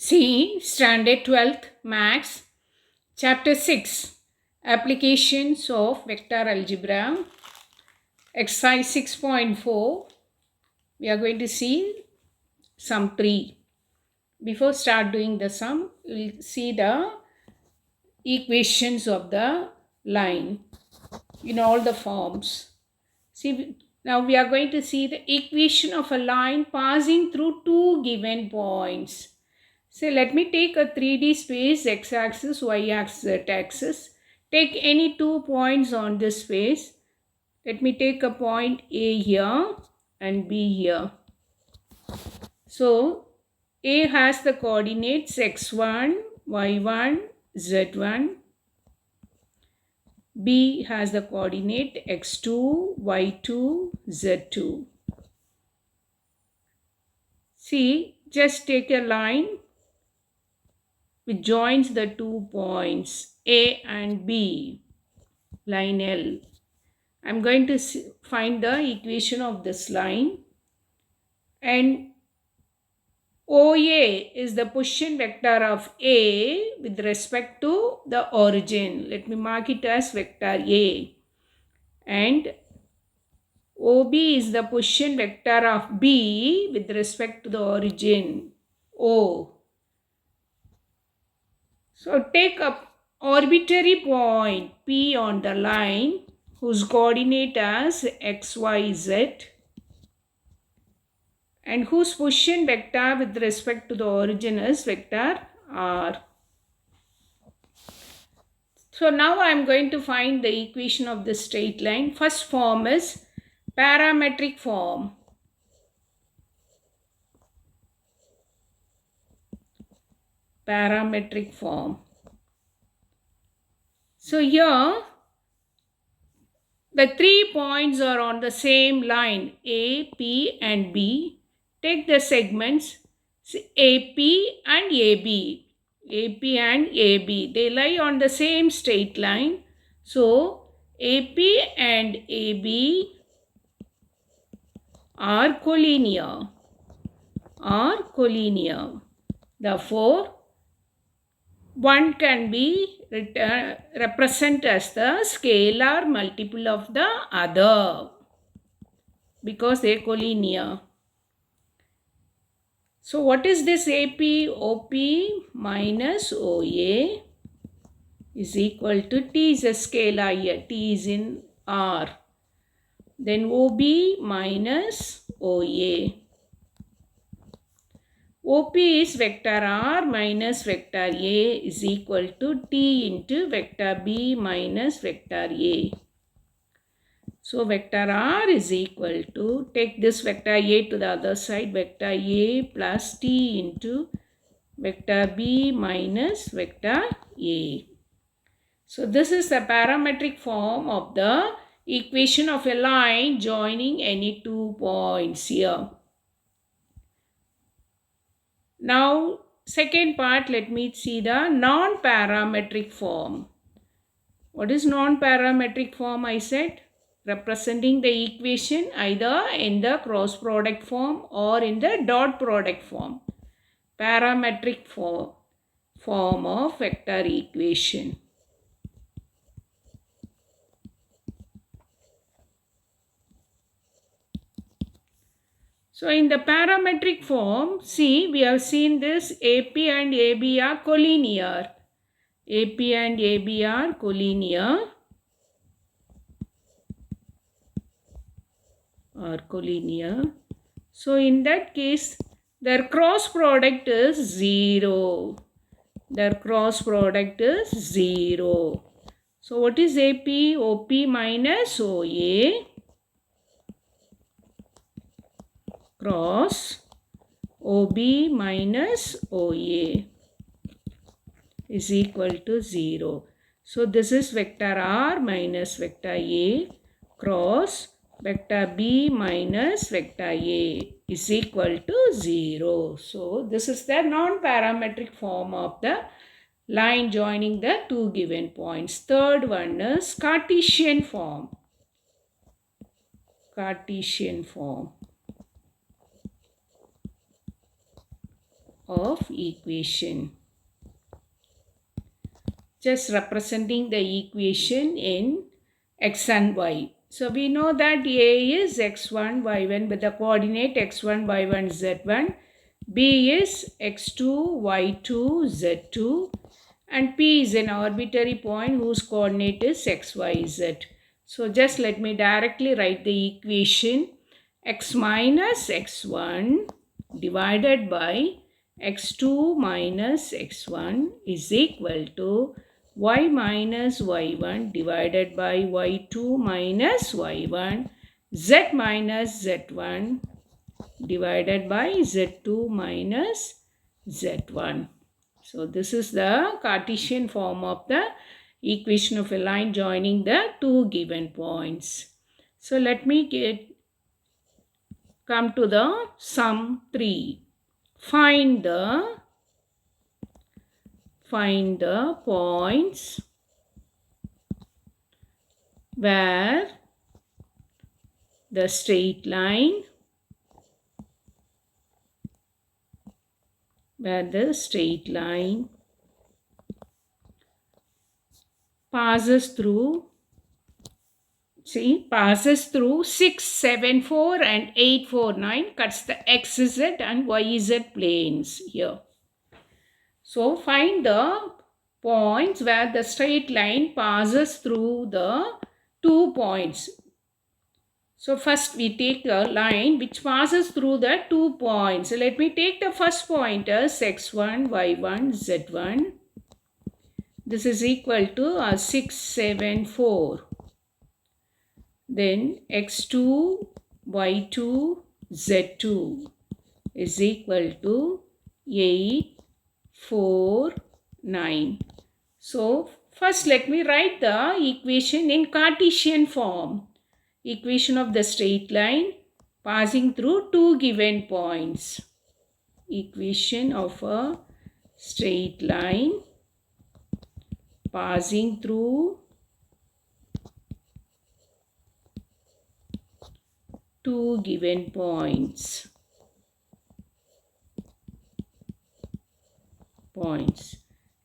See Standard 12th Maths, Chapter 6, Applications of Vector Algebra, XII 6.4. We are going to see sum 3. Before start doing the sum, we will see the equations of the line in all the forms. See, now we are going to see the equation of a line passing through two given points. So let me take a 3D space, x-axis, y-axis, z-axis. Take any 2 points on this space. Let me take a point A here and B here. So A has the coordinates x1, y1, z1. B has the coordinate x2, y2, z2. See, just take a line which joins the 2 points A and B, line L. I'm going to find the equation of this line, and OA is the position vector of A with respect to the origin. Let me mark it as vector A. And OB is the position vector of B with respect to the origin, O. So take a arbitrary point P on the line whose coordinate as x, y, z, and whose position vector with respect to the origin is vector r. So now I am going to find the equation of the straight line. First form is parametric form. Parametric form. So here the 3 points are on the same line A, P and B. Take the segments AP and AB. AP and AB. They lie on the same straight line. So AP and AB are collinear. Therefore, one can be represented as the scalar multiple of the other because they are collinear. So what is this AP? OP minus OA is equal to T is a scalar here. T is in R. Then OB minus OA. OP is vector R minus vector A is equal to T into vector B minus vector A. So vector R is equal to, take this vector A to the other side, vector A plus T into vector B minus vector A. So this is the parametric form of the equation of a line joining any 2 points here. Now second part, let me see the non-parametric form. What is non-parametric form? I said representing the equation either in the cross product form or in the dot product form. Parametric form of vector equation. So in the parametric form, see, we have seen this AP and AB are collinear. AP and AB are collinear. So in that case, their cross product is 0. So what is AP? OP minus OA cross OB minus OA is equal to 0. So this is vector R minus vector A cross vector B minus vector A is equal to 0. So this is the non-parametric form of the line joining the 2 given points. Third one is Cartesian form. of equation. Just representing the equation in x and y. So we know that A is x1, y1 with the coordinate x1, y1, z1. B is x2, y2, z2. And P is an arbitrary point whose coordinate is x, y, z. So just let me directly write the equation. X minus x1 divided by x2 minus x1 is equal to y minus y1 divided by y2 minus y1, z minus z1 divided by z2 minus z1. So this is the Cartesian form of the equation of a line joining the two given points. So let me come to the sum 3. Find the points where the straight line passes through 6, 7, 4 and 8, 4, 9, cuts the XZ and YZ planes here. So find the points where the straight line passes through the 2 points. So first we take a line which passes through the 2 points. So let me take the first point as x1, y1, z1. This is equal to 6, 7, 4. Then x2, y2, z2 is equal to 8, 4, 9. So first let me write the equation in Cartesian form. Equation of the straight line passing through two given points. Equation of a straight line passing through two given points.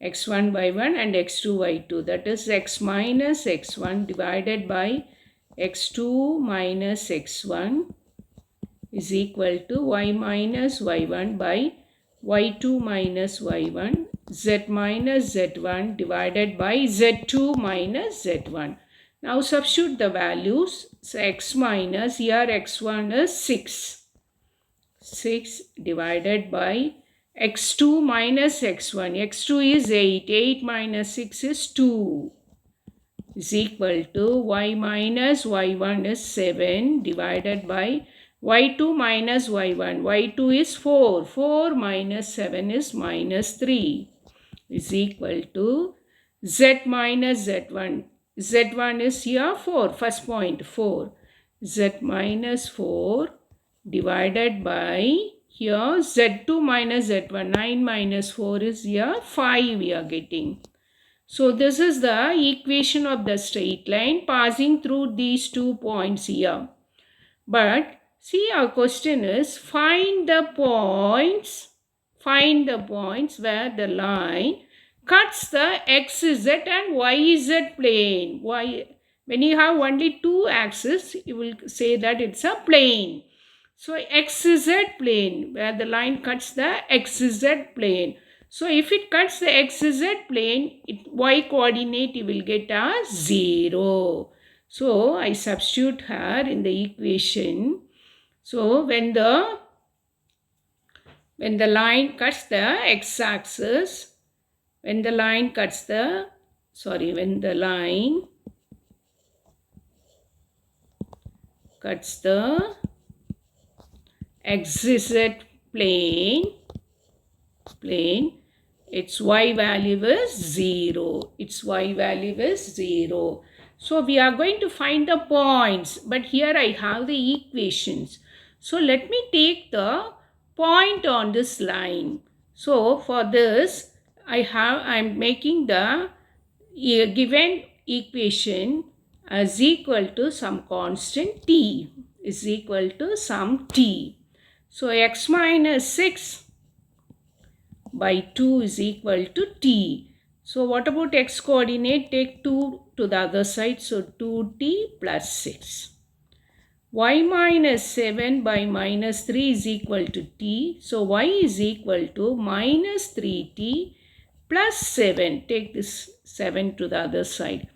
X1, y1 and x2, y2. That is x minus x1 divided by x2 minus x1 is equal to y minus y1 by y2 minus y1, z minus z1 divided by z2 minus z1. Now substitute the values. So x minus, here x1 is 6. 6 divided by x2 minus x1. x2 is 8. 8 minus 6 is 2. Is equal to y minus y1 is 7 divided by y2 minus y1. y2 is 4. 4 minus 7 is minus 3 is equal to z minus z1. z1 is here 4. First point 4. z minus 4 divided by here z2 minus z1. 9 minus 4 is here 5 we are getting. So this is the equation of the straight line passing through these 2 points here. But see, our question is find the points where the line cuts the XZ and YZ plane. When you have only 2 axes, you will say that it's a plane. So XZ plane, where the line cuts the XZ plane. So if it cuts the XZ plane, y coordinate you will get as 0. So I substitute here in the equation. So when the line cuts the x-axis, when the line cuts the XZ plane, its y value is 0. So we are going to find the points, but here I have the equations. So let me take the point on this line. So for this I am making the given equation as equal to some constant t is equal to some t. So x minus 6 by 2 is equal to t. So what about x coordinate? Take 2 to the other side. So 2t plus 6. Y minus 7 by minus 3 is equal to t. So y is equal to minus 3t plus 7. Take this 7 to the other side.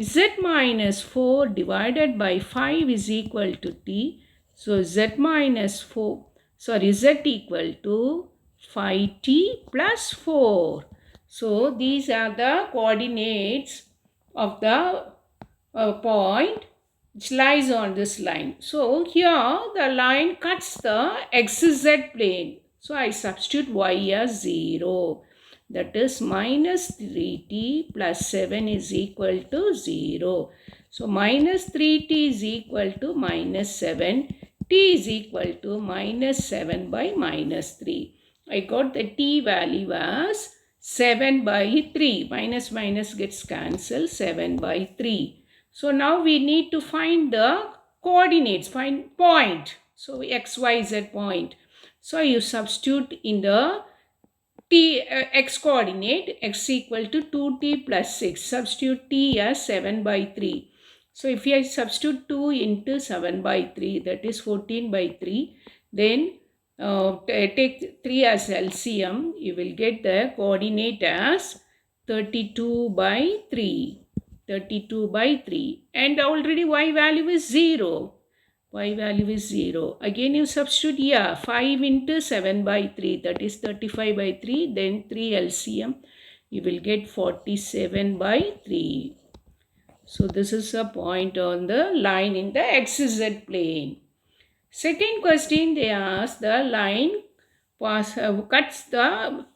Z minus 4 divided by 5 is equal to t. So z minus 4, z equal to 5t plus 4. So these are the coordinates of the point which lies on this line. So here the line cuts the XZ plane. So I substitute y as 0. That is minus 3t plus 7 is equal to 0. So minus 3t is equal to minus 7. T is equal to minus 7 by minus 3. I got the t value as 7 by 3. Minus minus gets cancelled. 7 by 3. So now we need to find the coordinates, find point. So x, y, z point. So you substitute in the x coordinate, x equal to 2t plus 6. Substitute t as 7 by 3. So if I substitute 2 into 7 by 3, that is 14 by 3, then take 3 as LCM, you will get the coordinate as 32 by 3. 32 by 3, and already y value is 0. Y value is 0. Again you substitute here 5 into 7 by 3, that is 35 by 3, then 3 LCM, you will get 47 by 3. So this is a point on the line in the XZ plane. Second question, they ask the line cuts the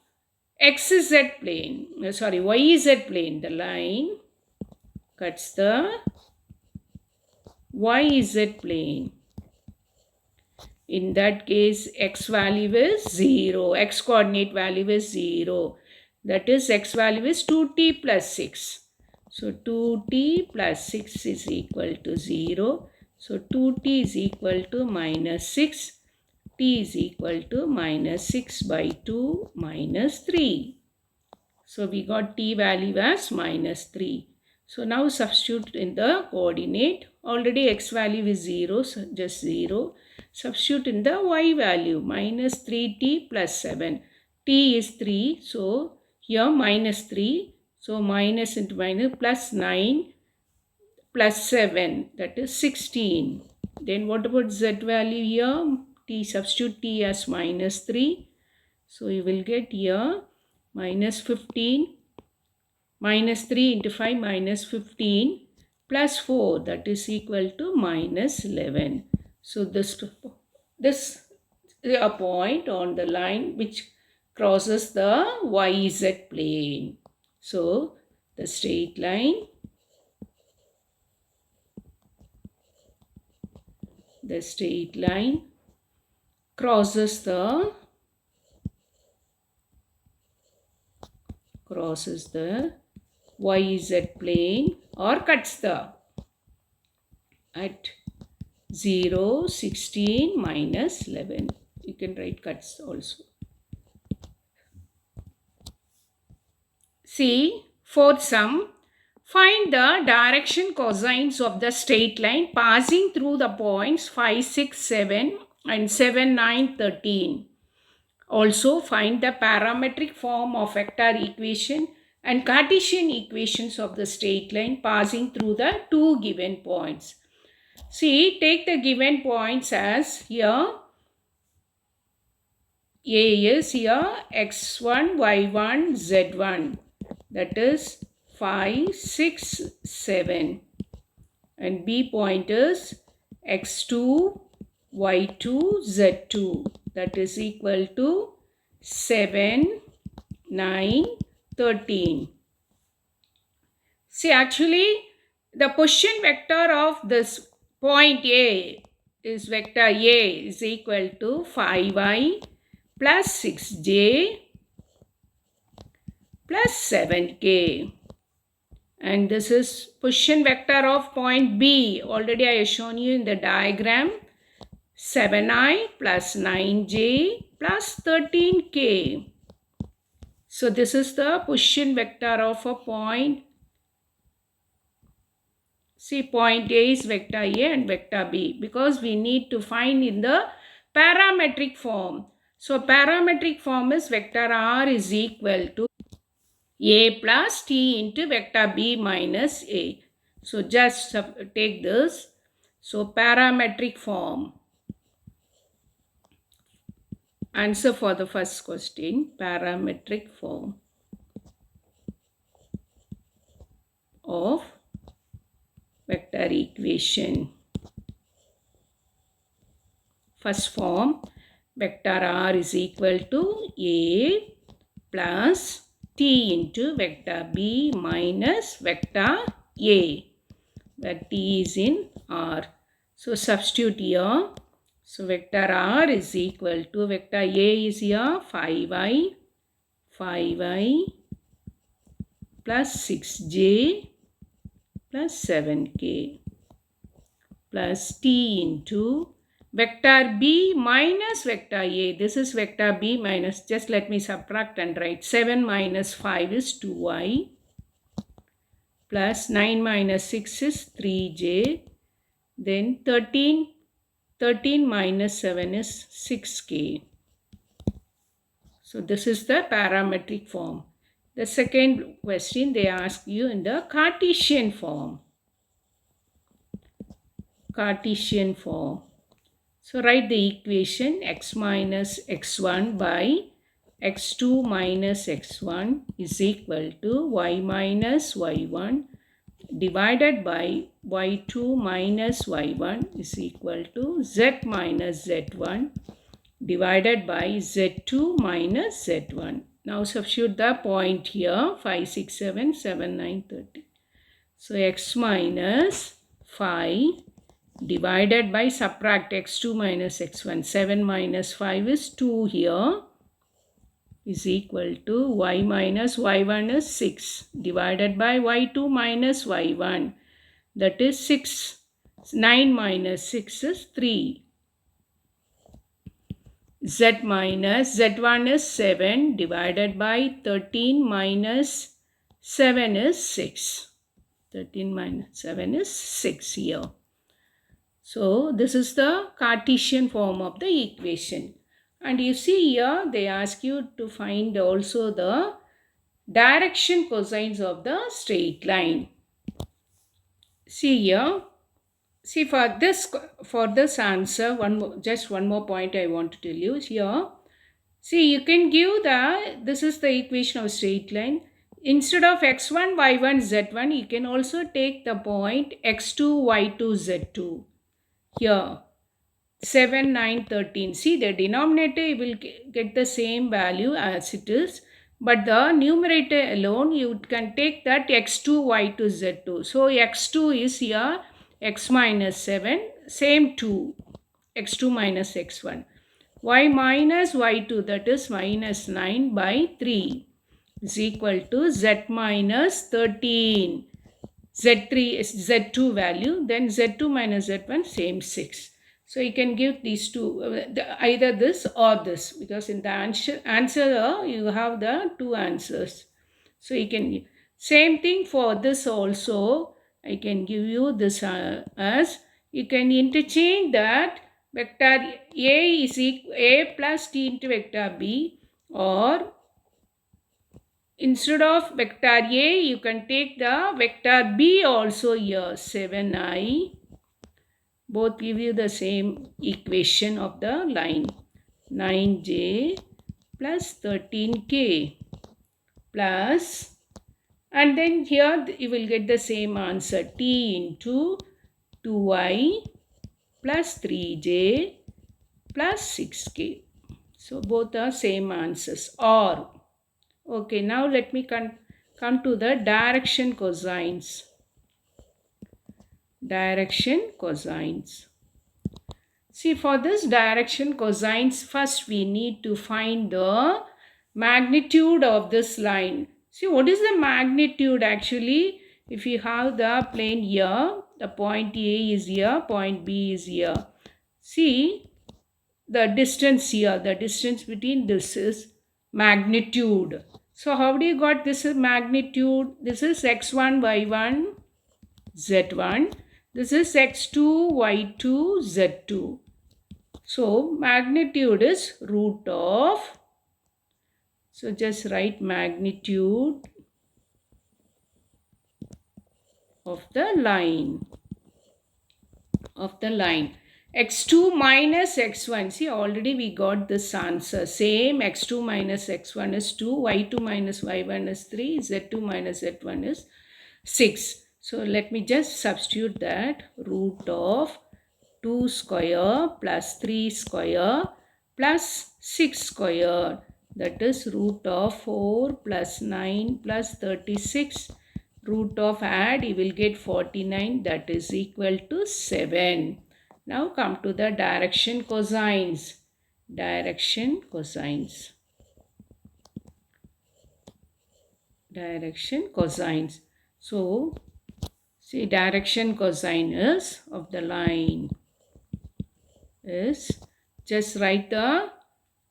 XZ plane, YZ plane. The line cuts the YZ plane. In that case, x value is 0. X coordinate value is 0. That is, x value is 2t plus 6. So 2t plus 6 is equal to 0. So 2t is equal to minus 6. T is equal to minus 6 by 2 minus 3. So we got t value as minus 3. So now substitute in the coordinate. Already x value is 0, so just 0. Substitute in the y value, minus 3t plus 7. T is 3, so here minus 3. So minus into minus plus 9 plus 7, that is 16. Then what about z value here? T, substitute t as minus 3. So you will get here minus 15. Minus 3 into 5 minus 15 plus 4, that is equal to minus 11. So this is a point on the line which crosses the YZ plane. So the straight line, crosses the YZ plane or cuts the at 0, 16, minus 11. You can write cuts also. See, fourth sum. Find the direction cosines of the straight line passing through the points 5, 6, 7 and 7, 9, 13. Also find the parametric form of vector equation and Cartesian equations of the straight line passing through the two given points. See, take the given points as here. A is here x1, y1, z1. That is 5, 6, 7. And B point is x2, y2, z2. That is equal to 7, 9, 13. See, actually, the position vector of this point A is vector A is equal to 5i plus 6j plus 7k. And this is position vector of point B. Already I have shown you in the diagram. 7i plus 9j plus 13k. So this is the position vector of a point. See, point A is vector A and vector B, because we need to find in the parametric form. So parametric form is vector R is equal to A plus T into vector B minus A. So just take this. So parametric form. Answer for the first question, parametric form of vector equation. First form, vector R is equal to A plus T into vector B minus vector A, where T is in R. So substitute here. So vector R is equal to vector A is here 5i plus 6j plus 7k plus T into vector B minus vector A. This is vector B minus, just let me subtract and write 7 minus 5 is 2i plus 9 minus 6 is 3j. Then 13 minus 7 is 6k. So this is the parametric form. The second question they ask you in the Cartesian form. Cartesian form. So write the equation x minus x1 by x2 minus x1 is equal to y minus y1 divided by y2 minus y1 is equal to z minus z1 divided by z2 minus z1. Now substitute the point here 5, 6, 7, 7, 9, 30. So x minus 5 divided by subtract x2 minus x1. 7 minus 5 is 2 here is equal to y minus y1 is 6 divided by y2 minus y1, that is 6. 9 minus 6 is 3. Z minus z1 is 7 divided by 13 minus 7 is 6. 13 minus 7 is 6 here. So this is the Cartesian form of the equation. And you see here they ask you to find also the direction cosines of the straight line. See here. See for this answer, just one more point I want to tell you here. See, you can give this is the equation of straight line. Instead of x1, y1, z1, you can also take the point x2, y2, z2. Here, 7, 9, 13. See, the denominator you will get the same value as it is. But the numerator alone, you can take that x2, y2, z2. So, x2 is here x minus 7, same 2, x2 minus x1. Y minus y2, that is minus 9 by 3 is equal to z minus 13. Z3 is Z2 value, then Z2 minus Z1 same 6. So you can give these two, either this or this, because in the answer you have the two answers. So you can, same thing for this also, I can give you this as, you can interchange that vector A is equal A plus T into vector B, or instead of vector A, you can take the vector B also here, 7i. Both give you the same equation of the line. 9j plus 13k plus, and then here you will get the same answer, t into 2i plus 3j plus 6k. So both are same answers. Or okay, now let me come to the direction cosines. Direction cosines. See, for this direction cosines, first we need to find the magnitude of this line. See, what is the magnitude actually? If you have the plane here, the point A is here, point B is here. See, the distance here, the distance between this is magnitude. So how do you got this magnitude? This is x1, y1, z1. This is x2, y2, z2. So magnitude is root of, so just write magnitude of the line. X2 minus x1. See, already we got this answer. Same, x2 minus x1 is 2, y2 minus y1 is 3, z2 minus z1 is 6. So let me just substitute that. Root of 2 square plus 3 square plus 6 square. That is root of 4 plus 9 plus 36. Root of add, you will get 49, that is equal to 7. Now come to the direction cosines. Direction cosines. Direction cosines. So, see, direction cosine is of the line is, just write the,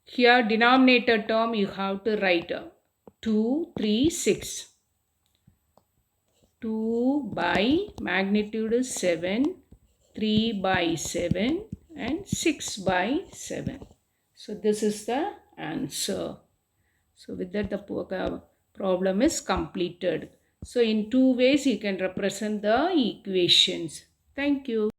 here denominator term you have to write 2, 3, 6. 2 by magnitude is 7, 3 by 7 and 6 by 7. So this is the answer. So with that the problem is completed. So in two ways you can represent the equations. Thank you.